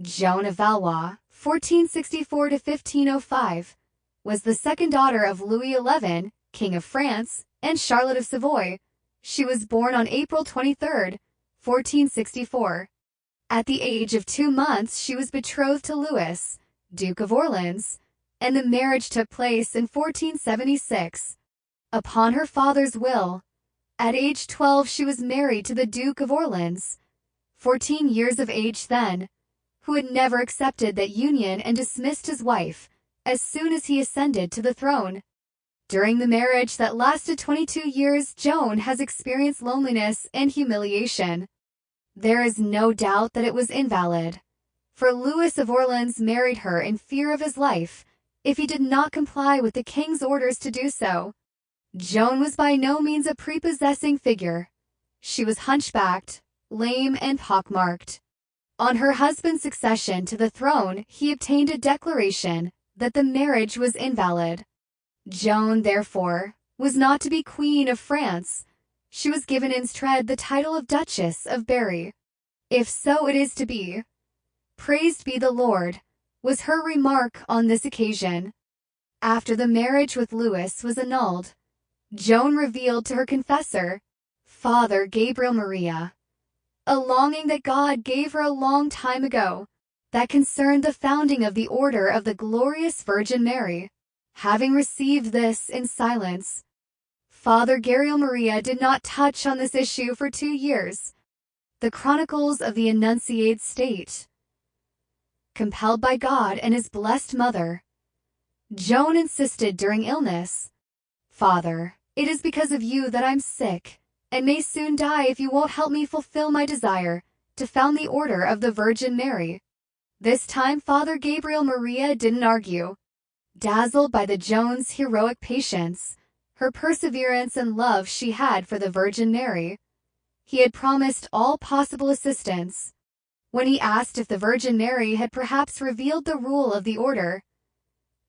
Joan of Valois, 1464 to 1505, was the second daughter of Louis XI, King of France, and Charlotte of Savoy. She was born on April 23, 1464. At the age of 2 months, she was betrothed to Louis, Duke of Orleans, and the marriage took place in 1476. Upon her father's will, at age 12 she was married to the Duke of Orleans, 14 years of age then, who had never accepted that union and dismissed his wife as soon as he ascended to the throne. During the marriage that lasted 22 years, Joan has experienced loneliness and humiliation. There is no doubt that it was invalid, for Louis of Orleans married her in fear of his life if he did not comply with the king's orders to do so. Joan was by no means a prepossessing figure. She was hunchbacked, lame, and pockmarked. On her husband's succession to the throne, he obtained a declaration that the marriage was invalid. Joan, therefore, was not to be Queen of France. She was given instead the title of Duchess of Berry. "If so it is to be. Praised be the Lord," was her remark on this occasion. After the marriage with Louis was annulled, Joan revealed to her confessor, Father Gabriel Maria, a longing that God gave her a long time ago, that concerned the founding of the Order of the Glorious Virgin Mary. Having received this in silence, Father Gabriel Maria did not touch on this issue for 2 years. The Chronicles of the Annunciate state, compelled by God and his blessed mother, Joan insisted during illness, "Father, it is because of you that I'm sick, and may soon die if you won't help me fulfill my desire to found the Order of the Virgin Mary." This time Father Gabriel Maria didn't argue. Dazzled by the Joan's heroic patience, her perseverance and love she had for the Virgin Mary, he had promised all possible assistance. When he asked if the Virgin Mary had perhaps revealed the rule of the order,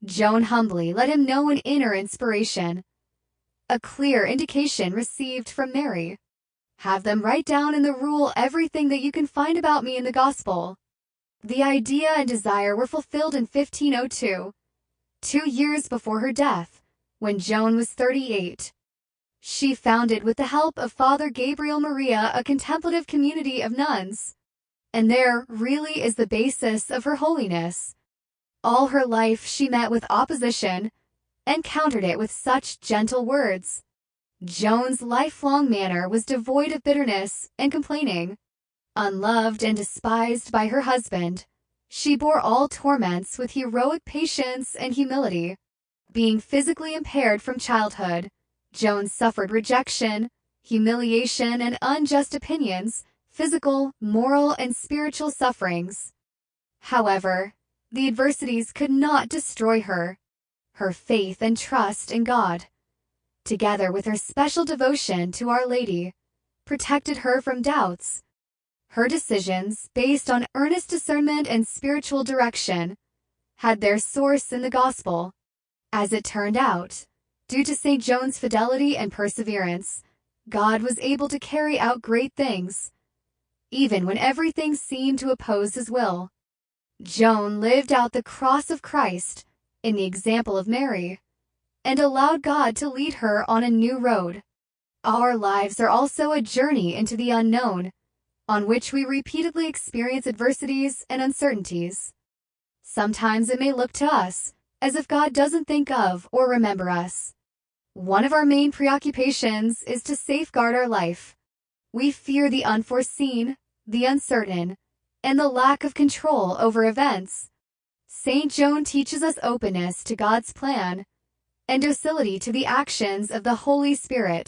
Joan humbly let him know an inner inspiration, a clear indication received from Mary. "Have them write down in the rule everything that you can find about me in the Gospel." The idea and desire were fulfilled in 1502, 2 years before her death, when Joan was 38. She founded with the help of Father Gabriel Maria a contemplative community of nuns, and there really is the basis of her holiness. All her life she met with opposition and countered it with such gentle words. Joan's lifelong manner was devoid of bitterness and complaining. Unloved and despised by her husband, she bore all torments with heroic patience and humility. Being physically impaired from childhood, Joan suffered rejection, humiliation, and unjust opinions, physical, moral, and spiritual sufferings. However, the adversities could not destroy her. Her faith and trust in God, together with her special devotion to Our Lady, protected her from doubts. Her decisions, based on earnest discernment and spiritual direction, had their source in the Gospel. As it turned out, due to St. Joan's fidelity and perseverance, God was able to carry out great things, even when everything seemed to oppose his will. Joan lived out the cross of Christ in the example of Mary, and allowed God to lead her on a new road. Our lives are also a journey into the unknown, on which we repeatedly experience adversities and uncertainties. Sometimes it may look to us as if God doesn't think of or remember us. One of our main preoccupations is to safeguard our life. We fear the unforeseen, the uncertain, and the lack of control over events. St. Joan teaches us openness to God's plan and docility to the actions of the Holy Spirit.